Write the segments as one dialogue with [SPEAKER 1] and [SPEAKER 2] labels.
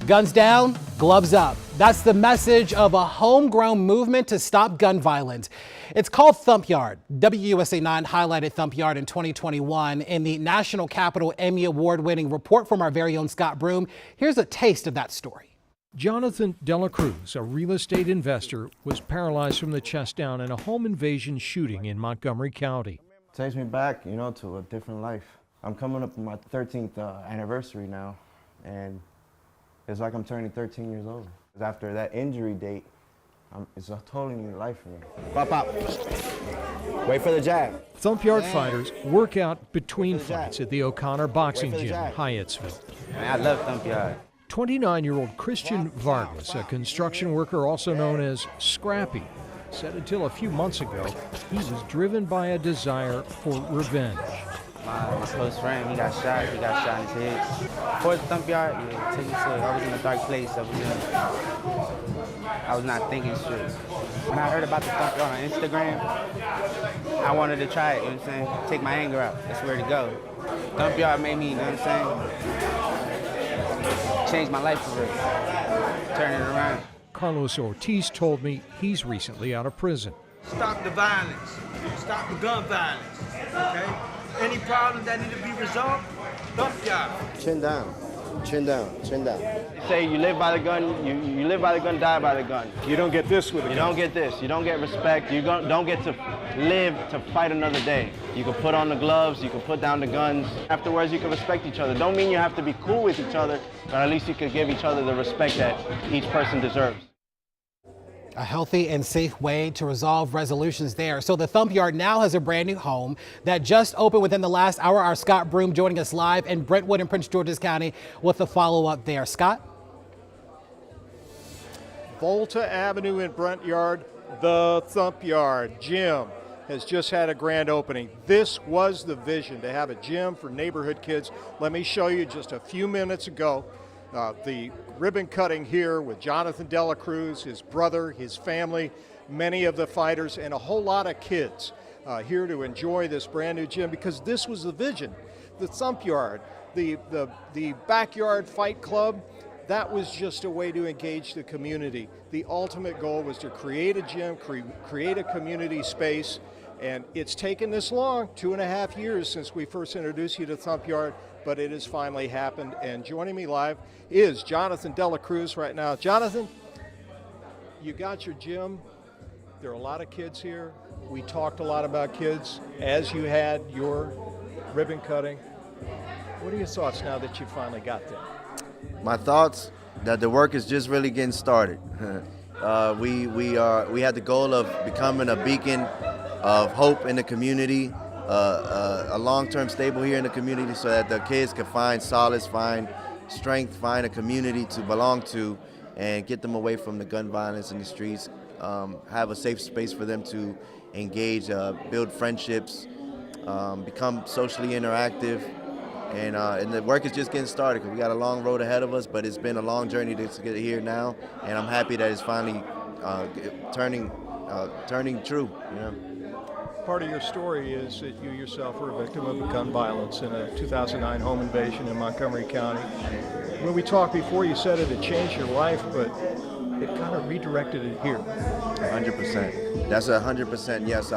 [SPEAKER 1] Guns down, gloves up. That's the message of a homegrown movement to stop gun violence. It's called Thumpyard. WUSA 9 highlighted Thumpyard in 2021 in the National Capital Emmy Award-winning report from our very own Scott Broom. Here's a taste of that story.
[SPEAKER 2] Jonathan Dela Cruz, a real estate investor, was paralyzed from the chest down in a home invasion shooting in Montgomery County.
[SPEAKER 3] It takes me back, to a different life. I'm coming up on my 13th anniversary now, and it's like I'm turning 13 years old. After that injury date, it's a totally new life for me. Pop, pop. Wait for the jab.
[SPEAKER 2] Thumpyard fighters work out between fights at the O'Connor Boxing Gym in Hyattsville.
[SPEAKER 3] Man, I love Thumpyard.
[SPEAKER 2] 29-year-old Christian Vargas, a construction worker also known as Scrappy, said until a few months ago he was driven by a desire for revenge.
[SPEAKER 3] My close friend, he got shot in his head. Before the Thumpyard, I was in a dark place. I was not thinking straight. When I heard about the Thumpyard on Instagram, I wanted to try it, Take my anger out. That's where to go. Thumpyard made me, change my life for real. Turn it around.
[SPEAKER 2] Carlos Ortiz told me he's recently out of prison.
[SPEAKER 4] Stop the violence. Stop the gun violence. Okay? Any problems that need to be resolved, Thumpyard.
[SPEAKER 3] Chin down, chin down, chin down.
[SPEAKER 5] They say you live by the gun, you live by the gun, die by the gun.
[SPEAKER 6] You don't get this with a gun.
[SPEAKER 5] You don't get this. You don't get respect. You don't get to live to fight another day. You can put on the gloves, you can put down the guns. Afterwards, you can respect each other. Don't mean you have to be cool with each other, but at least you can give each other the respect that each person deserves.
[SPEAKER 1] A healthy and safe way to resolve resolutions there. So the Thumpyard now has a brand new home that just opened within the last hour. Our Scott Broom joining us live in Brentwood and Prince George's County with a follow-up there. Scott?
[SPEAKER 6] Volta Avenue in Brentwood, the Thumpyard gym has just had a grand opening. This was the vision, to have a gym for neighborhood kids. Let me show you just a few minutes ago. The ribbon cutting here with Jonathan Dela Cruz, his brother, his family, many of the fighters, and a whole lot of kids here to enjoy this brand new gym, because this was the vision. The Thumpyard, the backyard fight club, that was just a way to engage the community. The ultimate goal was to create a gym, create a community space, and it's taken this long, 2.5 years since we first introduced you to Thumpyard, but it has finally happened. And joining me live is Jonathan Dela Cruz right now. Jonathan, you got your gym. There are a lot of kids here. We talked a lot about kids as you had your ribbon cutting. What are your thoughts now that you finally got there?
[SPEAKER 7] My thoughts that the work is just really getting started. We had the goal of becoming a beacon of hope in the community, a long-term stable here in the community, so that the kids can find solace, find strength, find a community to belong to, and get them away from the gun violence in the streets, have a safe space for them to engage, build friendships, become socially interactive. And the work is just getting started, because we got a long road ahead of us, but it's been a long journey to get here now, and I'm happy that it's finally turning true.
[SPEAKER 6] Part of your story is that you yourself were a victim of gun violence in a 2009 home invasion in Montgomery County. When we talked before, you said it had changed your life, but it kind of redirected it here.
[SPEAKER 7] 100%. That's 100% yes.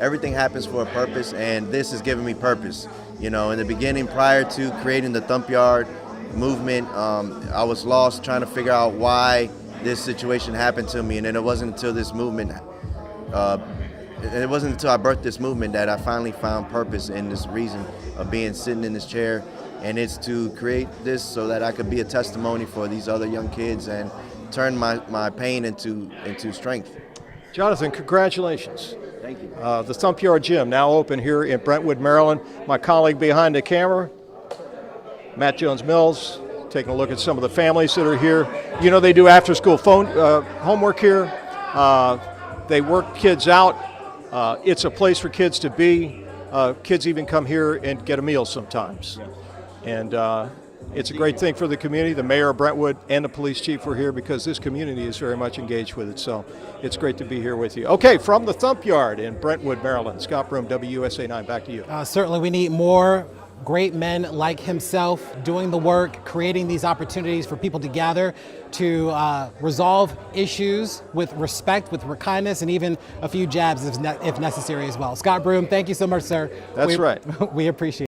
[SPEAKER 7] Everything happens for a purpose, and this has given me purpose. In the beginning, prior to creating the Thumpyard movement, I was lost trying to figure out why this situation happened to me, and then it wasn't until this movement it wasn't until I birthed this movement that I finally found purpose in this reason of sitting in this chair, and it's to create this so that I could be a testimony for these other young kids and turn my pain into strength.
[SPEAKER 6] Jonathan, congratulations.
[SPEAKER 7] Thank you.
[SPEAKER 6] The Thumpyard Gym now open here in Brentwood, Maryland. My colleague behind the camera, Matt Jones-Mills, taking a look at some of the families that are here. They do after-school homework here. They work kids out. It's a place for kids to be. Kids even come here and get a meal sometimes. And it's a great thing for the community. The mayor of Brentwood and the police chief were here because this community is very much engaged with it. So it's great to be here with you. Okay, from the Thumpyard in Brentwood, Maryland, Scott Broom, WUSA 9, back to you.
[SPEAKER 1] Certainly we need more great men like himself doing the work, creating these opportunities for people to gather, to resolve issues with respect, with kindness, and even a few jabs if necessary as well. Scott Broom, thank you so much, sir.
[SPEAKER 6] That's right.
[SPEAKER 1] We appreciate it.